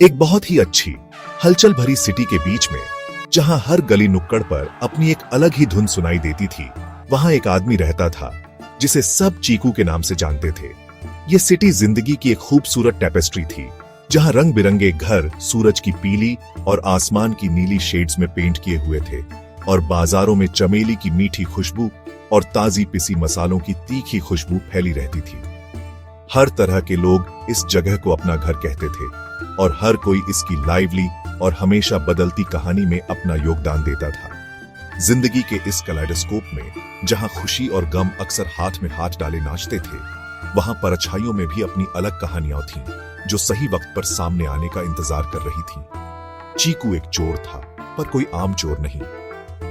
एक बहुत ही अच्छी हलचल भरी सिटी के बीच में, जहां हर गली नुक्कड़ पर अपनी एक अलग ही धुन सुनाई देती थी, वहां एक आदमी रहता था जिसे सब चीकू के नाम से जानते थे। यह सिटी जिंदगी की एक खूबसूरत टेपेस्ट्री थी, जहां रंग बिरंगे घर सूरज की पीली और आसमान की नीली शेड्स में पेंट किए हुए थे, और बाजारों में चमेली की मीठी खुशबू और ताजी पिसी मसालों की तीखी खुशबू फैली रहती थी। हर तरह के लोग इस जगह को अपना घर कहते थे, और हर कोई इसकी लाइवली और हमेशा बदलती कहानी में अपना योगदान देता था। जिंदगी के इस कलाइडोस्कोप में, जहां खुशी और गम अक्सर हाथ में हाथ डाले नाचते थे, वहां परछाइयों में भी अपनी अलग कहानियां थीं, जो सही वक्त पर सामने आने का इंतजार कर रही थीं। चीकू एक चोर था, पर कोई आम चोर नहीं।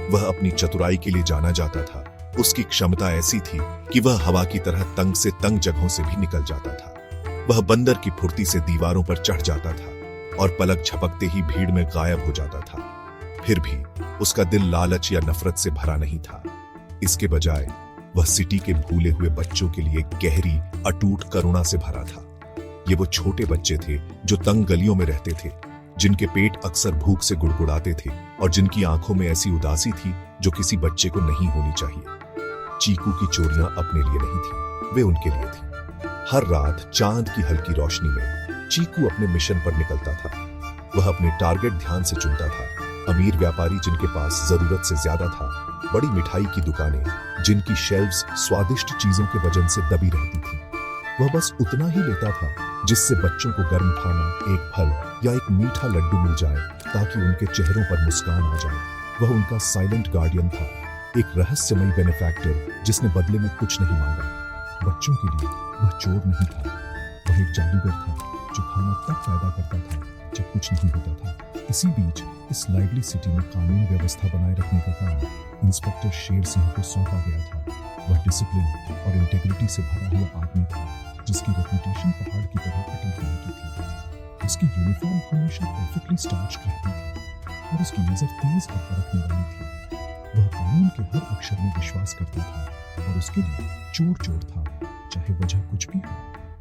वह अपनी चतुराई के लिए जाना जाता था। उसकी क्षमता ऐसी थी कि वह हवा की तरह तंग से तंग जगहों से भी निकल जाता था। वह बंदर की फुर्ती से दीवारों पर चढ़ जाता था और पलक झपकते ही भीड़ में गायब हो जाता था। फिर भी उसका दिल लालच या नफरत से भरा नहीं था। इसके बजाय वह सिटी के भूले हुए बच्चों के लिए गहरी अटूट करुणा से भरा था। ये वो छोटे बच्चे थे जो तंग गलियों में रहते थे, जिनके पेट अक्सर भूख से गुड़गुड़ाते थे और जिनकी आंखों में ऐसी उदासी थी जो किसी बच्चे को नहीं होनी चाहिए। चीकू की चोरियां अपने लिए नहीं थी, वे उनके लिए थी। हर रात चांद की हल्की रोशनी में चीकू अपने मिशन पर निकलता था। वह अपने टारगेट ध्यान से चुनता था। अमीर व्यापारी जिनके पास जरूरत से ज्यादा था, बड़ी मिठाई की दुकानें जिनकी शेल्व्स स्वादिष्ट चीजों के वजन से दबी रहती थी। वह बस उतना ही लेता था जिससे बच्चों को गर्म खाना, एक फल या एक मीठा लड्डू मिल जाए, ताकि उनके चेहरों पर मुस्कान आ जाए। वह उनका साइलेंट गार्डियन था, एक रहस्यमयी बेनिफैक्टर जिसने बदले में कुछ नहीं मांगा। बच्चों के लिए वह चोर नहीं था, वह एक जादूगर था जो खाना तब पैदा करता था जब कुछ नहीं होता था। इसी बीच इस लाइवली सिटी में कानून व्यवस्था बनाए रखने का काम इंस्पेक्टर शेर सिंह को सौंपा गया था। वह डिसिप्लिन और इंटेग्रिटी से भरा हुआ आदमी था, जिसकी रेपुटेशन पहाड़ की तरह अटल रहने की थी। उसकी यूनिफॉर्म हमेशा परफेक्टली स्टार्च्ड रहती थी और उसकी नजर तेज और परखने वाली थी। वह कानून के हर अक्षर में विश्वास करता था और उसके लिए चोर चोर था, चाहे वजह कुछ भी हो।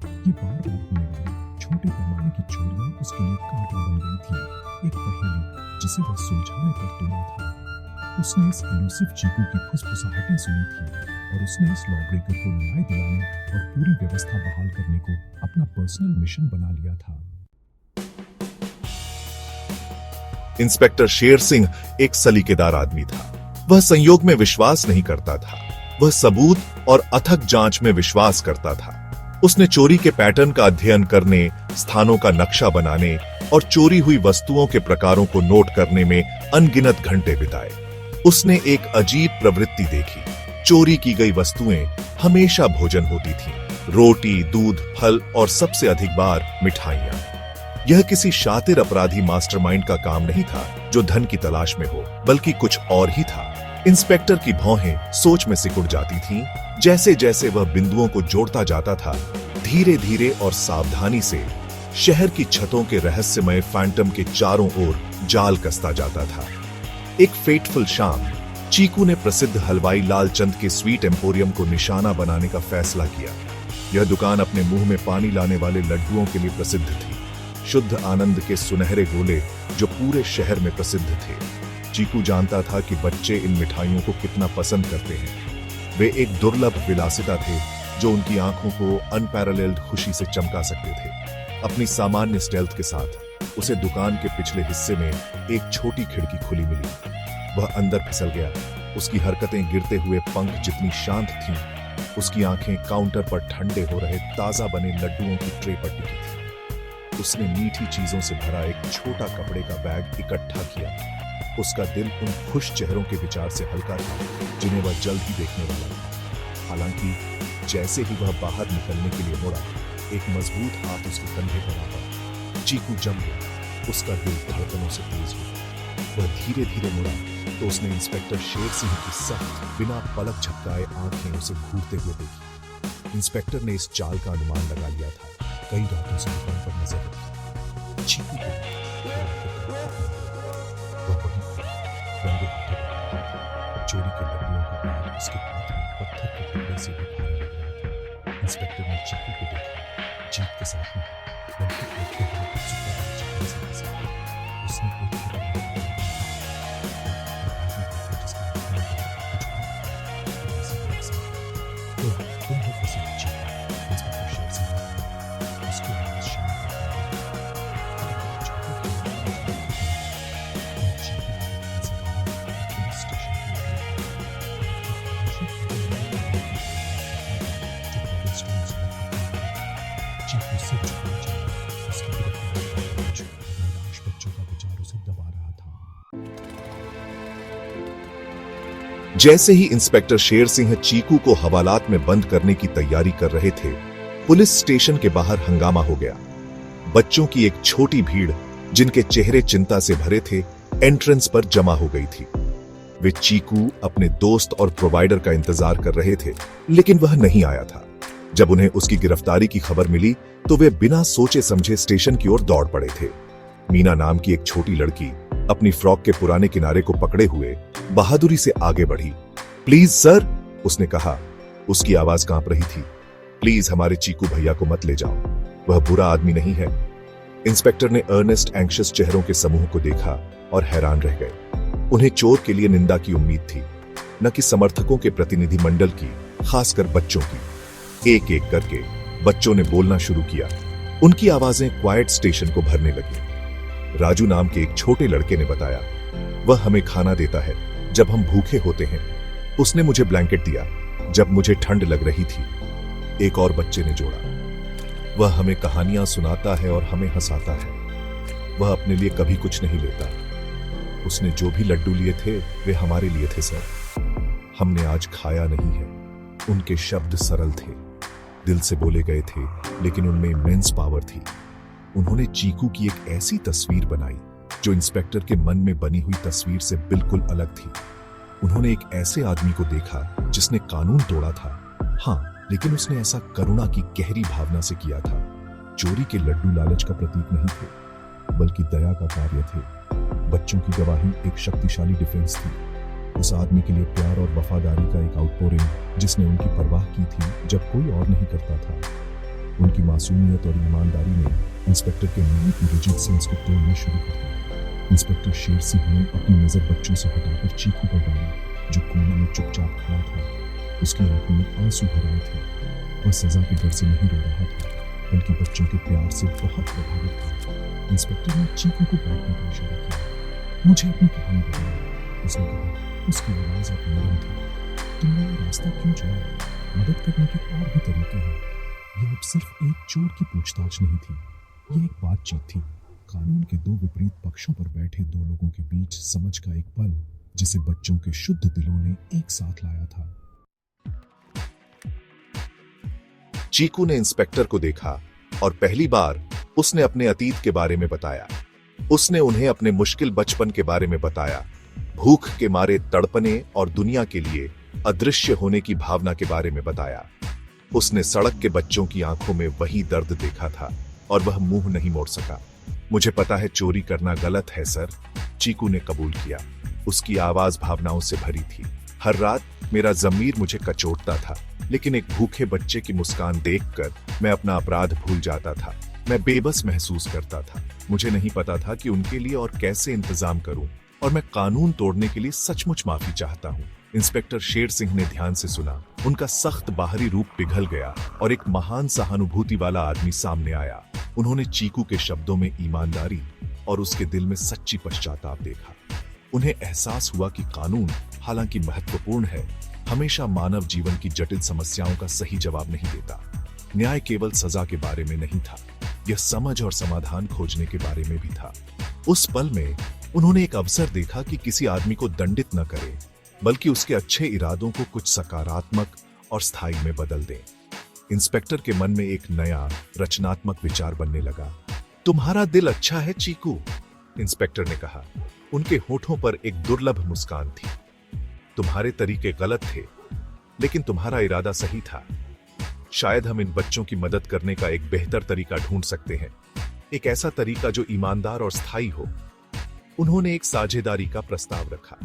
ये बार बार होने वाली छोटे पैमाने की चोरियां उसके लिए कांटा बन गई थी, एक पहेली जिसे वह सुलझाने पर तुला था। उसने इस इलूसिव चीकू की फुसफुसाहटें सुनी थी और उसने इस लॉब्रेकर को न्याय दिलाने और पूरी व्यवस्था बहाल करने को अपना पर्सनल मिशन बना लिया था। इंस्पेक्टर शेर सिंह एक सलीकेदार आदमी था। वह संयोग में विश्वास नहीं करता था, वह सबूत और अथक जांच में विश्वास करता था। उसने चोरी के पैटर्न का अध्ययन करने, स्थानों का नक्शा बनाने और चोरी हुई वस्तुओं के प्रकारों को नोट करने में अनगिनत घंटे बिताए। उसने एक अजीब प्रवृत्ति देखी। चोरी की गई वस्तुएं हमेशा भोजन होती थीं, रोटी, दूध, फल और सबसे अधिक बार मिठाइयां। यह किसी शातिर अपराधी मास्टरमाइंड का काम नहीं था जो धन की तलाश में हो, बल्कि कुछ और ही था। इंस्पेक्टर की भौहें सोच में सिकुड़ जाती थीं। जैसे जैसे वह बिंदुओं को जोड़ता जाता था, धीरे धीरे और सावधानी से शहर की छतों के रहस्यमय फैंटम के चारों ओर जाल कसता जाता था। एक फेटफुल शाम चीकू ने प्रसिद्ध हलवाई लालचंद के स्वीट एम्पोरियम को निशाना बनाने का फैसला किया। यह दुकान अपने मुंह में पानी लाने वाले लड्डुओं के लिए प्रसिद्ध थी, शुद्ध आनंद के सुनहरे गोले जो पूरे शहर में प्रसिद्ध थे। चीकू जानता था कि बच्चे इन मिठाइयों को कितना पसंद करते हैं। वे एक दुर्लभ विलासिता थे जो उनकी आंखों को अनपैरेलल्ड खुशी से चमका सकते थे। अपनी सामान्य स्टेल्थ के साथ उसे दुकान के पिछले हिस्से में एक छोटी खिड़की खुली मिली। वह अंदर फिसल गया। उसकी हरकतें गिरते हुए पंख जितनी शांत थीं, उसकी आंखें काउंटर पर ठंडे हो रहे ताजा बने लड्डुओं की ट्रे पर टिकी थी। उसने मीठी चीजों से भरा एक छोटा कपड़े का बैग इकट्ठा किया। उसका दिल उन खुश चेहरों के विचार से हल्का था जिन्हें वह जल्द ही देखने वाला था। हालांकि जैसे ही वह बाहर निकलने के लिए मुड़ा, एक मजबूत हाथ उसके कंधे पर आ पड़ा। चीकू जम गया, उसका दिल धड़कनों से तेज हो गया। वह धीरे धीरे मुड़ा तो उसने इंस्पेक्टर शेर सिंह की सख्त, बिना पलक झपकाए आंखें उसे घूरते हुए देखी। इंस्पेक्टर ने इस चाल का अनुमान लगा लिया था। कई रातों से दुकान पर नजर रखी। चीकू को रंगे हाथों चोरी के लड्डुओं का बैग उसके हाथ में पत्थर के टुकड़े से भी भारी लग रहा था। इंस्पेक्टर ने चीकू को देखा, जीत के साथ में बल्कि उठते हुए उत्सुकता भरी चेहरे से हंसी। उसने एक कदम आगे बढ़ा और आगे देखा जिसका मुंह कुछ और ऐसा एक साथ तुम हो फंसे चीकू, इंस्पेक्टर शेर सिंह ने कहा। उसकी आवाज शांत और गंभीर थी। अगर आप चाहते तो मैं चीकू से बाहर पुलिस स्टेशन की ओर ले चीकू सिर झुकाना चाहता। उसकी गिरफ्तारी लाश बच्चों का विचार उसे दबा रहा था। जैसे ही इंस्पेक्टर शेर सिंह चीकू को हवालात में बंद करने की तैयारी कर रहे थे, पुलिस स्टेशन के बाहर हंगामा हो गया। बच्चों की एक छोटी भीड़, जिनके चेहरे चिंता से भरे थे, एंट्रेंस पर जमा हो गई थी। वे चीकू अपने दोस्त और प्रोवाइडर का इंतजार कर रहे थे, लेकिन वह नहीं आया था। जब उन्हें उसकी गिरफ्तारी की खबर मिली तो वे बिना सोचे समझे स्टेशन की ओर दौड़ पड़े थे। मीना नाम की एक छोटी लड़की अपनी फ्रॉक के पुराने किनारे को पकड़े हुए बहादुरी से आगे बढ़ी। प्लीज सर, उसने कहा। उसकी आवाज कांप रही थी। प्लीज हमारे चीकू भैया को मत ले जाओ, वह बुरा आदमी नहीं है। इंस्पेक्टर ने अर्नेस्ट एंग्शियस चेहरों के समूह को देखा और हैरान रह गए। उन्हें चोर के लिए निंदा की उम्मीद थी, न कि समर्थकों के प्रतिनिधि मंडल की, खासकर बच्चों की। एक एक करके बच्चों ने बोलना शुरू किया। उनकी आवाजें क्वाइट स्टेशन को भरने लगी। राजू नाम के एक छोटे लड़के ने बताया, वह हमें खाना देता है जब हम भूखे होते हैं। उसने मुझे ब्लैंकेट दिया जब मुझे ठंड लग रही थी। एक और बच्चे ने जोड़ा, वह हमें कहानियां सुनाता है और हमें हंसाता है। वह अपने लिए कभी कुछ नहीं लेता। उसने जो भी लड्डू लिए थे वे हमारे लिए थे सर। हमने आज खाया नहीं है। उनके शब्द सरल थे, दिल से बोले गए थे, लेकिन उनमें इमेंस पावर थी। उन्होंने चीकू की एक ऐसी तस्वीर बनाई जो इंस्पेक्टर के मन में बनी हुई तस्वीर से बिल्कुल अलग थी। उन्होंने एक ऐसे आदमी को देखा जिसने कानून तोड़ा था, हाँ, लेकिन उसने ऐसा करुणा की गहरी भावना से किया था। चोरी के लड्डू लालच का प्रतीक नहीं थे, बल्कि दया का कार्य थे। बच्चों की गवाही एक शक्तिशाली डिफेंस थी। उस आदमी के लिए प्यार और वफादारी का एक आउटपोरिंग, जिसने उनकी परवाह की थी जब कोई और नहीं करता था। उनकी मासूमियत और ईमानदारी ने इंस्पेक्टर के मन की रिजिड सेंस को तोड़ना शुरू कर दिया। इंस्पेक्टर शेर सिंह ने अपनी नजर बच्चों से हटाकर चीकू पर डाली, जो कोने में चुपचाप खड़ा था। उसकी आंखों में आंसू भर रहे थे। वह सजा के डर से नहीं रो रहा था, बल्कि बच्चों के प्यार से बहुत प्रभावित था। इंस्पेक्टर ने चीकू को बैठने का इशारा किया। मुझे अपनी कहानी बताया, उसने कहा। उसकी आवाज अब नरम थी। तुमने ये रास्ता क्यों चुना? मदद करने के और भी तरीके हैं। यह अब सिर्फ एक चोर की पूछताछ नहीं थी, यह एक बातचीत थी। कानून के दो विपरीत पक्षों पर बैठे दो लोगों के बीच समझ का एक पल, जिसे बच्चों के शुद्ध दिलों ने एक साथ लाया था। चीकू ने इंस्पेक्टर को देखा और पहली बार उसने अपने अतीत के बारे में बताया। उसने उन्हें अपने मुश्किल बचपन के बारे में बताया, भूख के मारे तड़पने और दुनिया के लिए अदृश्य होने की भावना के बारे में बताया। उसने सड़क के बच्चों की आंखों में वही दर्द देखा था और वह मुंह नहीं मोड़ सका। मुझे पता है चोरी करना गलत है सर, चीकू ने कबूल किया। उसकी आवाज भावनाओं से भरी थी। हर रात मेरा ज़मीर मुझे कचोटता था, लेकिन एक भूखे बच्चे की मुस्कान देखकर मैं अपना अपराध भूल जाता था। मैं बेबस महसूस करता था। मुझे नहीं पता था कि उनके लिए और कैसे इंतजाम करूं, और मैं कानून तोड़ने के लिए सचमुच माफी चाहता हूं। इंस्पेक्टर शेर सिंह ने ध्यान से सुना। उनका सख्त बाहरी रूप पिघल गया और एक महान सहानुभूति वाला आदमी सामने आया। उन्होंने चीकू के शब्दों में ईमानदारी और उसके दिल में सच्ची पश्चाताप देखा। उन्हें एहसास हुआ कि कानून, हालांकि महत्वपूर्ण है, हमेशा मानव जीवन की जटिल समस्याओं का सही जवाब नहीं देता। न्याय केवल सजा के बारे में नहीं था, यह समझ और समाधान खोजने के बारे में भी था। उस पल में उन्होंने एक अवसर देखा कि किसी आदमी को दंडित न करें, बल्कि उसके अच्छे इरादों को कुछ सकारात्मक और स्थायी में बदल दें। इंस्पेक्टर के मन में एक नया रचनात्मक विचार बनने लगा। तुम्हारा दिल अच्छा है चीकू, इंस्पेक्टर ने कहा। उनके होठों पर एक दुर्लभ मुस्कान थी। तुम्हारे तरीके गलत थे, लेकिन तुम्हारा इरादा सही था। शायद हम इन बच्चों की मदद करने का एक बेहतर तरीका ढूंढ सकते हैं, एक ऐसा तरीका जो ईमानदार और स्थायी हो। उन्होंने एक साझेदारी का प्रस्ताव रखा।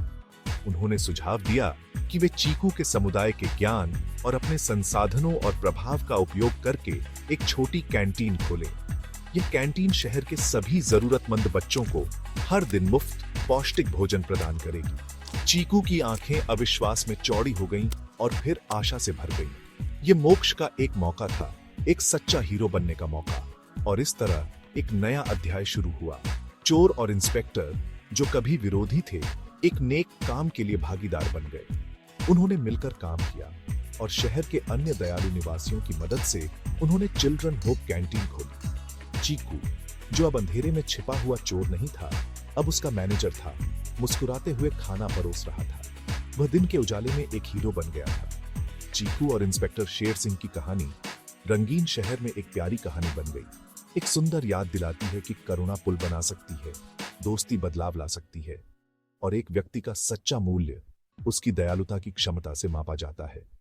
उन्होंने सुझाव दिया कि वे चीकू के समुदाय के ज्ञान और अपने संसाधनों और प्रभाव का उपयोग करके एक छोटी कैंटीन खोलें। यह कैंटीन शहर के सभी जरूरतमंद बच्चों को हर दिन मुफ्त पौष्टिक भोजन प्रदान करेगी। चीकू की आंखें अविश्वास में चौड़ी हो गईं और फिर आशा से भर गईं। ये मोक्ष का एक मौका था, एक सच्चा हीरो बनने का मौका। और इस तरह एक नया अध्याय शुरू हुआ। चोर और इंस्पेक्टर, जो कभी विरोधी थे, एक नेक काम के लिए भागीदार बन गए। उन्होंने मिलकर काम किया और शहर के अन्य दयालु निवासियों की मदद से उन्होंने चिल्ड्रन होप कैंटीन खोली। चीकू, जो अब अंधेरे में छिपा हुआ चोर नहीं था, अब उसका मैनेजर था, मुस्कुराते हुए खाना परोस रहा था। वह दिन के उजाले में एक हीरो बन गया था। चीकू और इंस्पेक्टर शेर सिंह की कहानी रंगीन शहर में एक प्यारी कहानी बन गई। एक सुंदर याद दिलाती है कि करुणा पुल बना सकती है, दोस्ती बदलाव ला सकती है और एक व्यक्ति का सच्चा मूल्य उसकी दयालुता की क्षमता से मापा जाता है।